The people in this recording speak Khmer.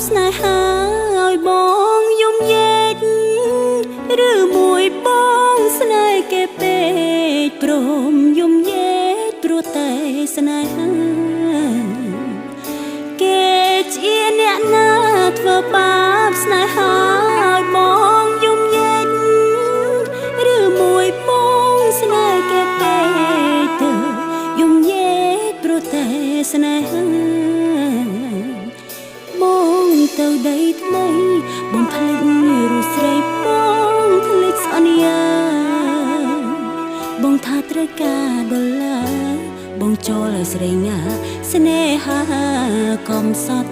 ស្នេហាឲ្យបងយំយេកឬមួយបងស្នេហ៍គេពេកព្រមយំយេកព្រោះតែស្នេហាគេជាអ្នកណាធ្វើបាបស្នេហាឲ្យបងយំយេកឬមួយបងស្នេហ៍គេពេកទៅយំយេកព្រោះតែស្នេហាបងទៅដីថ្មីបងភ្លេចរូបស្រីបងភ្លេចសន្យាបងថាត្រូវការដុល្លារបងចូលឲ្យស្រីងាស្នេហាកំសត់